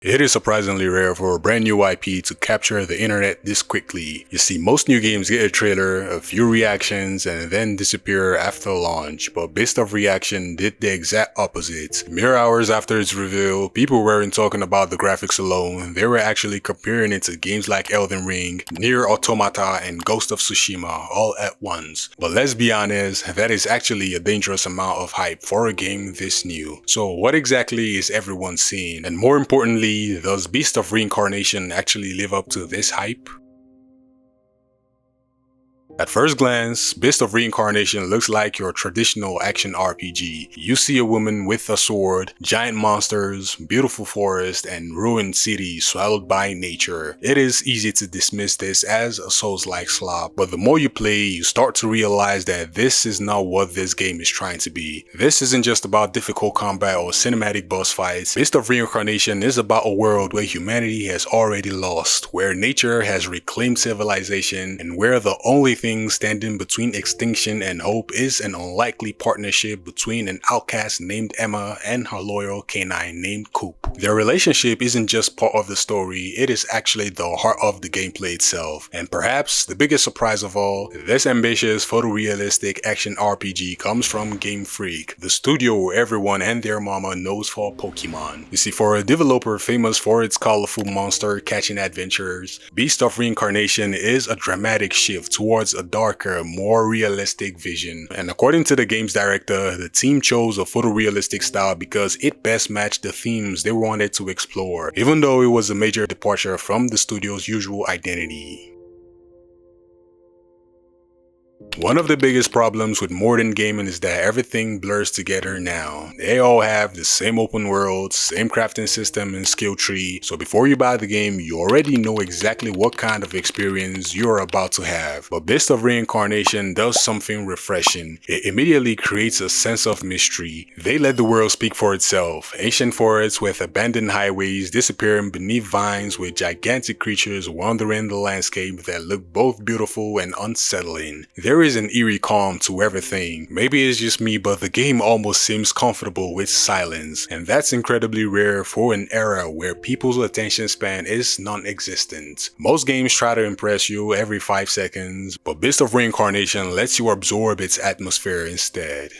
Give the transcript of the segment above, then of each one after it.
It is surprisingly rare for a brand new IP to capture the internet this quickly. You see, most new games get a trailer, a few reactions, and then disappear after launch, but Beast of Reaction did the exact opposite. Mere hours after its reveal, people weren't talking about the graphics alone, they were actually comparing it to games like Elden Ring, Nier Automata, and Ghost of Tsushima all at once. But let's be honest, that is actually a dangerous amount of hype for a game this new. So what exactly is everyone seeing? And more importantly, does Beast of Reincarnation actually live up to this hype? At first glance, Beast of Reincarnation looks like your traditional action RPG. You see a woman with a sword, giant monsters, beautiful forest, and ruined cities swallowed by nature. It is easy to dismiss this as a Souls-like slop, but the more you play, you start to realize that this is not what this game is trying to be. This isn't just about difficult combat or cinematic boss fights. Beast of Reincarnation is about a world where humanity has already lost, where nature has reclaimed civilization, and where the only thing standing between extinction and hope is an unlikely partnership between an outcast named Emma and her loyal canine named Koo. Their relationship isn't just part of the story, it is actually the heart of the gameplay itself. And perhaps the biggest surprise of all, this ambitious photorealistic action RPG comes from Game Freak, the studio everyone and their mama knows for Pokémon. You see, for a developer famous for its colorful monster catching adventures, Beast of Reincarnation is a dramatic shift towards a darker, more realistic vision. And according to the game's director, the team chose a photorealistic style because it best matched the themes they wanted to explore, even though it was a major departure from the studio's usual identity. One of the biggest problems with modern gaming is that everything blurs together now. They all have the same open world, same crafting system and skill tree, so before you buy the game, you already know exactly what kind of experience you're about to have. But Beast of Reincarnation does something refreshing. It immediately creates a sense of mystery. They let the world speak for itself. Ancient forests with abandoned highways disappearing beneath vines with gigantic creatures wandering the landscape that look both beautiful and unsettling. There is an eerie calm to everything. Maybe it's just me, but the game almost seems comfortable with silence, and that's incredibly rare for an era where people's attention span is non-existent. Most games try to impress you every 5 seconds, but Beast of Reincarnation lets you absorb its atmosphere instead.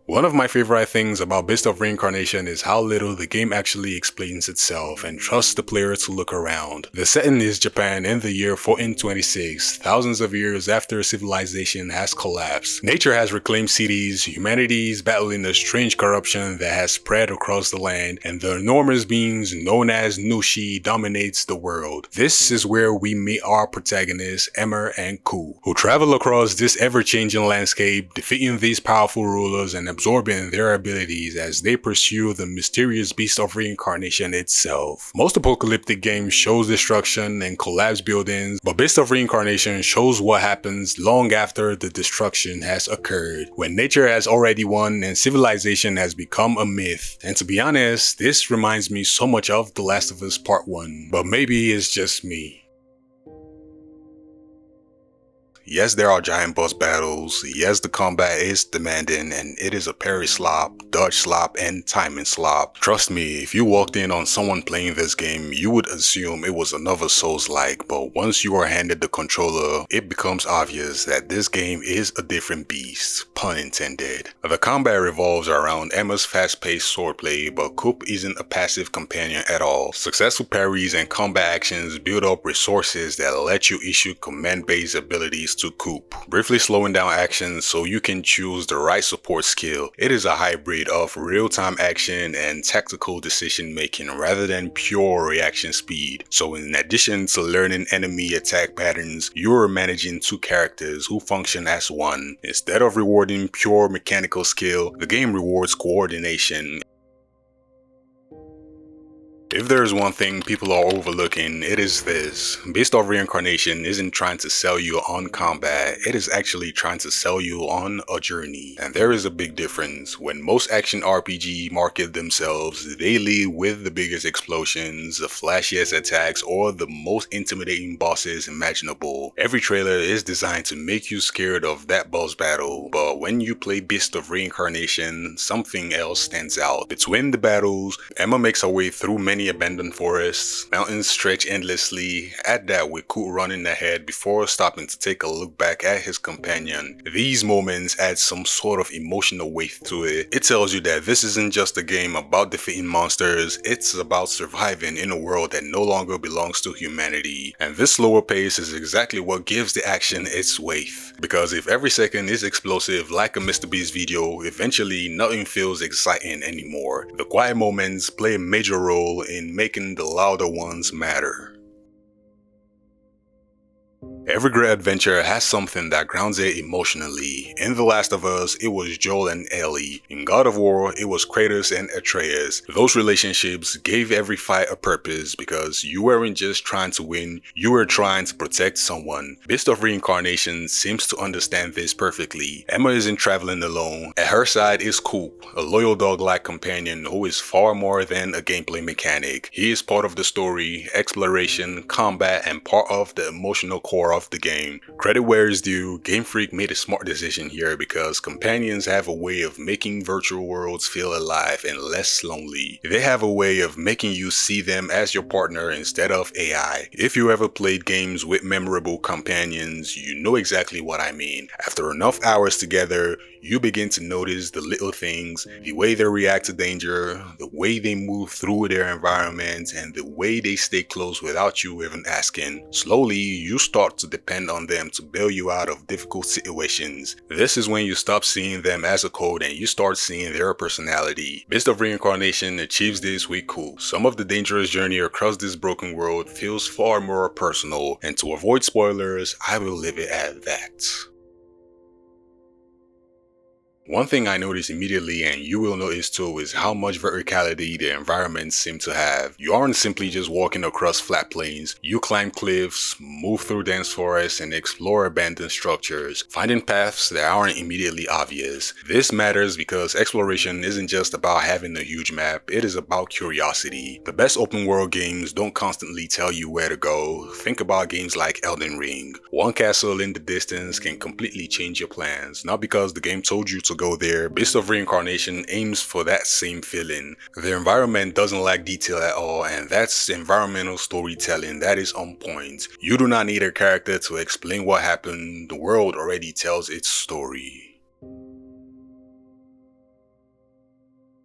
One of my favorite things about Beast of Reincarnation is how little the game actually explains itself and trusts the player to look around. The setting is Japan in the year 1426, thousands of years after civilization has collapsed. Nature has reclaimed cities, humanity is battling a strange corruption that has spread across the land, and the enormous beings known as Nushi dominates the world. This is where we meet our protagonists, Emma and Koo, who travel across this ever-changing landscape, defeating these powerful rulers and absorbing their abilities as they pursue the mysterious Beast of Reincarnation itself. Most apocalyptic games shows destruction and collapsed buildings, but Beast of Reincarnation shows what happens long after the destruction has occurred, when nature has already won and civilization has become a myth. And to be honest, this reminds me so much of The Last of Us Part 1, but maybe it's just me. Yes, there are giant boss battles, yes the combat is demanding, and it is a parry slop, dodge slop, and timing slop. Trust me, if you walked in on someone playing this game, you would assume it was another Souls-like, but once you are handed the controller, it becomes obvious that this game is a different beast, pun intended. The combat revolves around Emma's fast-paced swordplay, but Coop isn't a passive companion at all. Successful parries and combat actions build up resources that let you issue command-based abilities to Coop, briefly slowing down action so you can choose the right support skill. It is a hybrid of real-time action and tactical decision making rather than pure reaction speed. So in addition to learning enemy attack patterns, you are managing two characters who function as one. Instead of rewarding pure mechanical skill, the game rewards coordination. If there's one thing people are overlooking, it is this. Beast of Reincarnation isn't trying to sell you on combat, it is actually trying to sell you on a journey. And there is a big difference. When most action RPG market themselves, they lead with the biggest explosions, the flashiest attacks, or the most intimidating bosses imaginable. Every trailer is designed to make you scared of that boss battle, but when you play Beast of Reincarnation, something else stands out. Between the battles, Emma makes her way through many abandoned forests, mountains stretch endlessly, add that with Koo running ahead before stopping to take a look back at his companion. These moments add some sort of emotional weight to it. It tells you that this isn't just a game about defeating monsters, it's about surviving in a world that no longer belongs to humanity. And this slower pace is exactly what gives the action its weight. Because if every second is explosive like a Mr. Beast video, eventually nothing feels exciting anymore. The quiet moments play a major role in making the louder ones matter. Every great adventure has something that grounds it emotionally. In The Last of Us, it was Joel and Ellie. In God of War, it was Kratos and Atreus. Those relationships gave every fight a purpose because you weren't just trying to win, you were trying to protect someone. Beast of Reincarnation seems to understand this perfectly. Emma isn't traveling alone. At her side is Coop, a loyal dog-like companion who is far more than a gameplay mechanic. He is part of the story, exploration, combat, and part of the emotional core of the game. Credit where is due, Game Freak made a smart decision here because companions have a way of making virtual worlds feel alive and less lonely. They have a way of making you see them as your partner instead of AI. If you ever played games with memorable companions, you know exactly what I mean. After enough hours together, you begin to notice the little things, the way they react to danger, the way they move through their environment, and the way they stay close without you even asking. Slowly, you start to depend on them to bail you out of difficult situations. This is when you stop seeing them as a code and you start seeing their personality. Beast of Reincarnation achieves this with Koo. Some of the dangerous journey across this broken world feels far more personal, and to avoid spoilers, I will leave it at that. One thing I noticed immediately, and you will notice too, is how much verticality the environments seem to have. You aren't simply just walking across flat plains, you climb cliffs, move through dense forests, and explore abandoned structures, finding paths that aren't immediately obvious. This matters because exploration isn't just about having a huge map, it is about curiosity. The best open world games don't constantly tell you where to go. Think about games like Elden Ring. One castle in the distance can completely change your plans, not because the game told you to go there. Beast of Reincarnation aims for that same feeling. The environment doesn't lack detail at all, and that's environmental storytelling that is on point. You do not need a character to explain what happened, the world already tells its story.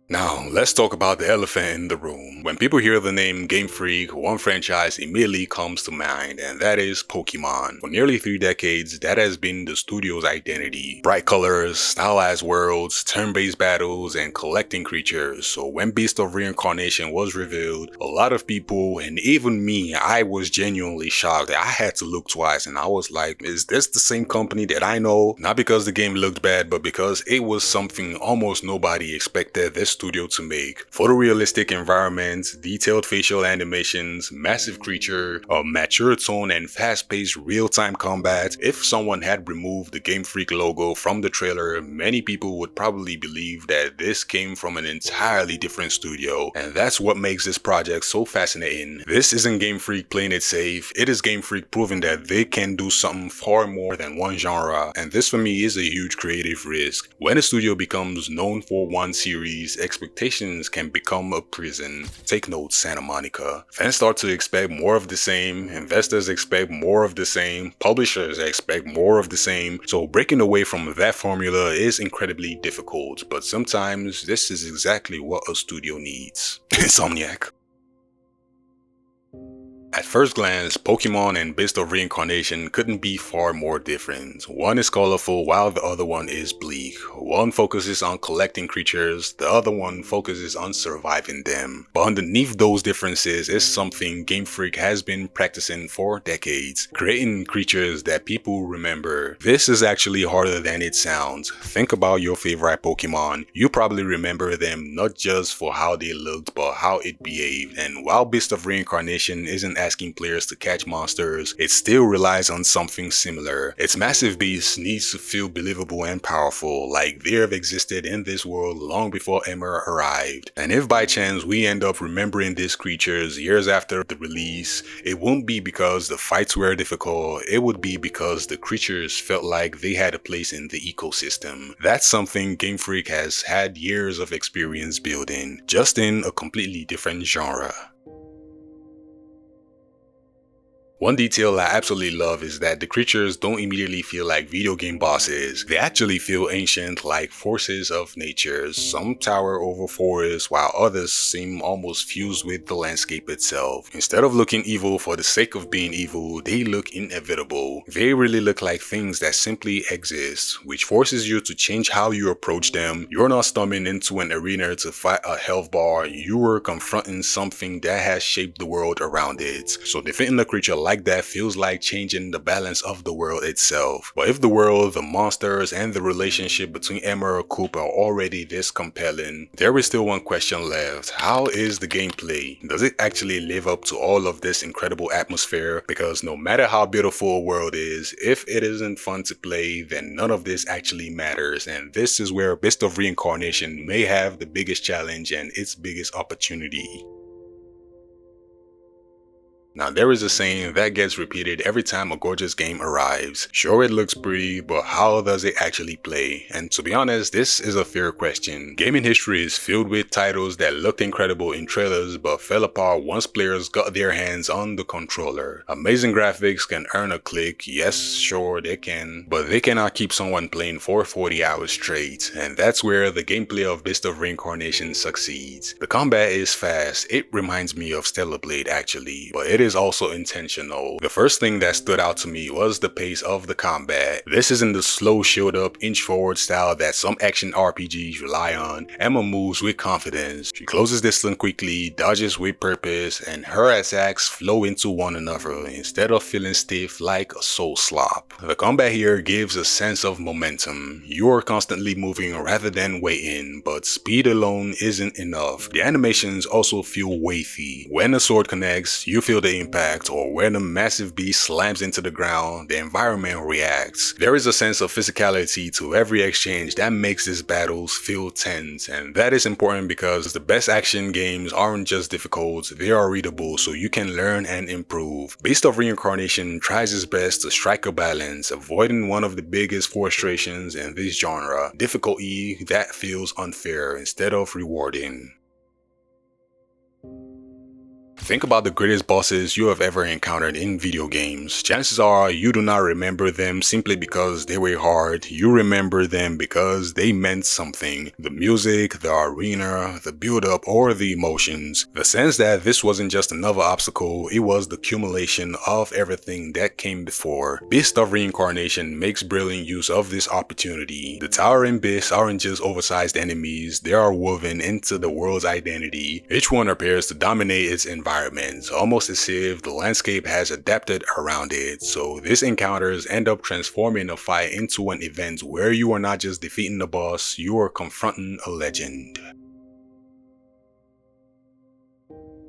Now, let's talk about the elephant in the room. When people hear the name Game Freak, one franchise immediately comes to mind, and that is Pokémon. For nearly 3 decades, that has been the studio's identity. Bright colors, stylized worlds, turn-based battles, and collecting creatures. So when Beast of Reincarnation was revealed, a lot of people, and even me, I was genuinely shocked. I had to look twice, and I was like, is this the same company that I know? Not because the game looked bad, but because it was something almost nobody expected this studio to make. Photorealistic environments, detailed facial animations, massive creature, a mature tone, and fast-paced real-time combat. If someone had removed the Game Freak logo from the trailer, many people would probably believe that this came from an entirely different studio, and that's what makes this project so fascinating. This isn't Game Freak playing it safe, it is Game Freak proving that they can do something far more than one genre, and this for me is a huge creative risk. When a studio becomes known for one series, expectations can become a prison. Take note, Santa Monica. Fans start to expect more of the same, investors expect more of the same, publishers expect more of the same, so breaking away from that formula is incredibly difficult, but sometimes this is exactly what a studio needs. Insomniac. At first glance, Pokemon and Beast of Reincarnation couldn't be far more different. One is colorful while the other one is bleak. One focuses on collecting creatures, the other one focuses on surviving them. But underneath those differences is something Game Freak has been practicing for decades, creating creatures that people remember. This is actually harder than it sounds. Think about your favorite Pokemon. You probably remember them not just for how they looked, but how it behaved. And while Beast of Reincarnation isn't asking players to catch monsters, it still relies on something similar. Its massive beast needs to feel believable and powerful, like they have existed in this world long before Emma arrived. And if by chance we end up remembering these creatures years after the release, it won't be because the fights were difficult, it would be because the creatures felt like they had a place in the ecosystem. That's something Game Freak has had years of experience building, just in a completely different genre. One detail I absolutely love is that the creatures don't immediately feel like video game bosses. They actually feel ancient, like forces of nature. Some tower over forests, while others seem almost fused with the landscape itself. Instead of looking evil for the sake of being evil, they look inevitable. They really look like things that simply exist, which forces you to change how you approach them. You're not storming into an arena to fight a health bar, you are confronting something that has shaped the world around it. So defeating a creature like that feels like changing the balance of the world itself. But if the world, the monsters, and the relationship between Emma and Koo are already this compelling, there is still one question left. How is the gameplay? Does it actually live up to all of this incredible atmosphere? Because no matter how beautiful a world is, if it isn't fun to play, then none of this actually matters. And this is where Beast of Reincarnation may have the biggest challenge and its biggest opportunity. Now there is a saying that gets repeated every time a gorgeous game arrives. Sure, it looks pretty, but how does it actually play? And to be honest, this is a fair question. Gaming history is filled with titles that looked incredible in trailers but fell apart once players got their hands on the controller. Amazing graphics can earn a click, yes sure they can, but they cannot keep someone playing for 40 hours straight, and that's where the gameplay of Beast of Reincarnation succeeds. The combat is fast, it reminds me of Stellar Blade actually, but it is also intentional. The first thing that stood out to me was the pace of the combat. This isn't the slow shield up inch forward style that some action RPGs rely on. Emma moves with confidence. She closes distance quickly, dodges with purpose, and her attacks flow into one another instead of feeling stiff like a soul slop. The combat here gives a sense of momentum. You are constantly moving rather than waiting, but speed alone isn't enough. The animations also feel weighty. When a sword connects, you feel the impact, or when a massive beast slams into the ground, the environment reacts. There is a sense of physicality to every exchange that makes these battles feel tense, and that is important because the best action games aren't just difficult, they are readable so you can learn and improve. Beast of Reincarnation tries its best to strike a balance, avoiding one of the biggest frustrations in this genre: difficulty that feels unfair instead of rewarding. Think about the greatest bosses you have ever encountered in video games. Chances are you do not remember them simply because they were hard. You remember them because they meant something. The music, the arena, the build-up, or the emotions. The sense that this wasn't just another obstacle, it was the accumulation of everything that came before. Beast of Reincarnation makes brilliant use of this opportunity. The towering beasts aren't just oversized enemies, they are woven into the world's identity. Each one appears to dominate its environment, almost as if the landscape has adapted around it. So these encounters end up transforming a fight into an event where you are not just defeating the boss, you are confronting a legend.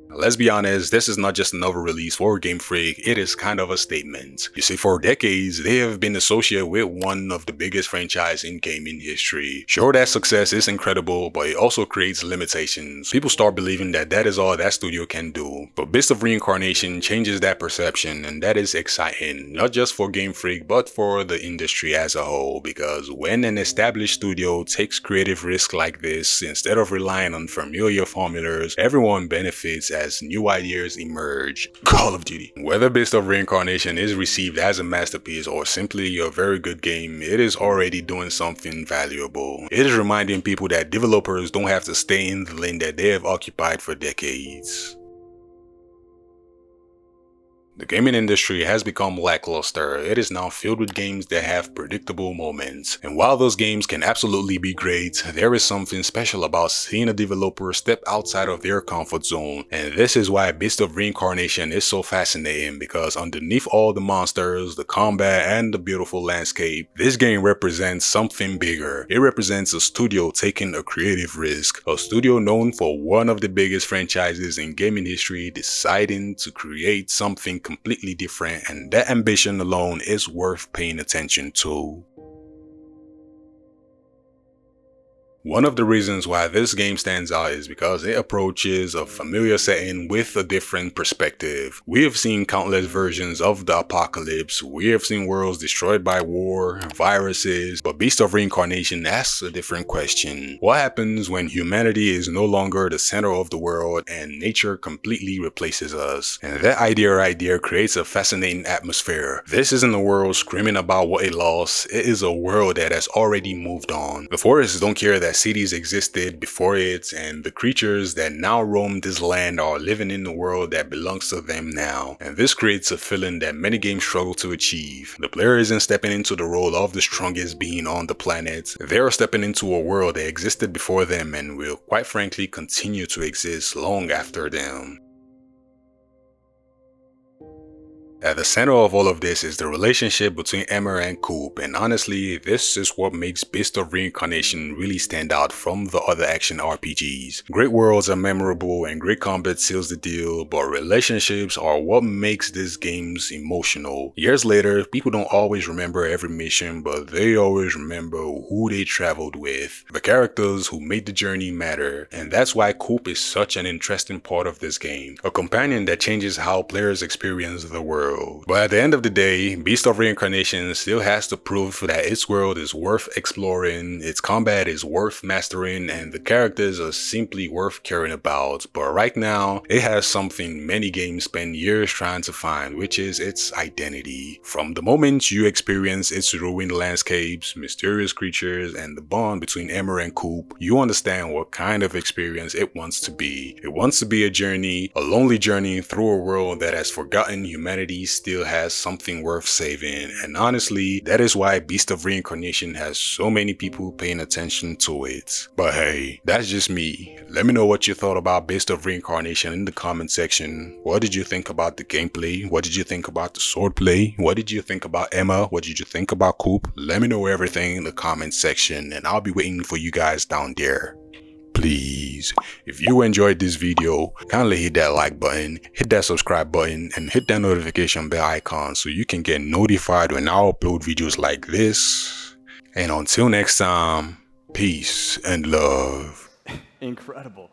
Let's be honest, this is not just another release for Game Freak, it is kind of a statement. You see, for decades, they have been associated with one of the biggest franchises in gaming history. Sure, that success is incredible, but it also creates limitations. People start believing that that is all that studio can do. But Beast of Reincarnation changes that perception, and that is exciting, not just for Game Freak, but for the industry as a whole, because when an established studio takes creative risks like this, instead of relying on familiar formulas, everyone benefits as new ideas emerge. Call of Duty. Whether Beast of Reincarnation is received as a masterpiece or simply a very good game, it is already doing something valuable. It is reminding people that developers don't have to stay in the lane that they have occupied for decades. The gaming industry has become lackluster. It is now filled with games that have predictable moments. And while those games can absolutely be great, there is something special about seeing a developer step outside of their comfort zone. And this is why Beast of Reincarnation is so fascinating, because underneath all the monsters, the combat, and the beautiful landscape, this game represents something bigger. It represents a studio taking a creative risk. A studio known for one of the biggest franchises in gaming history deciding to create something completely different, and that ambition alone is worth paying attention to. One of the reasons why this game stands out is because it approaches a familiar setting with a different perspective. We have seen countless versions of the apocalypse, we have seen worlds destroyed by war, viruses, but Beast of Reincarnation asks a different question. What happens when humanity is no longer the center of the world and nature completely replaces us? And that idea right there creates a fascinating atmosphere. This isn't a world screaming about what it lost, it is a world that has already moved on. The forests don't care that cities existed before it, and the creatures that now roam this land are living in the world that belongs to them now. And this creates a feeling that many games struggle to achieve. The player isn't stepping into the role of the strongest being on the planet. They're stepping into a world that existed before them and will quite frankly continue to exist long after them. At the center of all of this is the relationship between Emma and Koo, and honestly, this is what makes Beast of Reincarnation really stand out from the other action RPGs. Great worlds are memorable and great combat seals the deal, but relationships are what makes these games emotional. Years later, people don't always remember every mission, but they always remember who they traveled with. The characters who made the journey matter, and that's why Koo is such an interesting part of this game. A companion that changes how players experience the world. But at the end of the day, Beast of Reincarnation still has to prove that its world is worth exploring, its combat is worth mastering, and the characters are simply worth caring about. But right now, it has something many games spend years trying to find, which is its identity. From the moment you experience its ruined landscapes, mysterious creatures, and the bond between Emma and Koo, you understand what kind of experience it wants to be. It wants to be a journey, a lonely journey through a world that has forgotten humanity still has something worth saving, and honestly, that is why Beast of Reincarnation has so many people paying attention to it. But hey, that's just me. Let me know what you thought about Beast of Reincarnation in the comment section. What did you think about the gameplay? What did you think about the swordplay? What did you think about Emma? What did you think about Koo? Let me know everything in the comment section, and I'll be waiting for you guys down there. Please, if you enjoyed this video, kindly hit that like button, hit that subscribe button, and hit that notification bell icon so you can get notified when I upload videos like this. And until next time, peace and love. Incredible.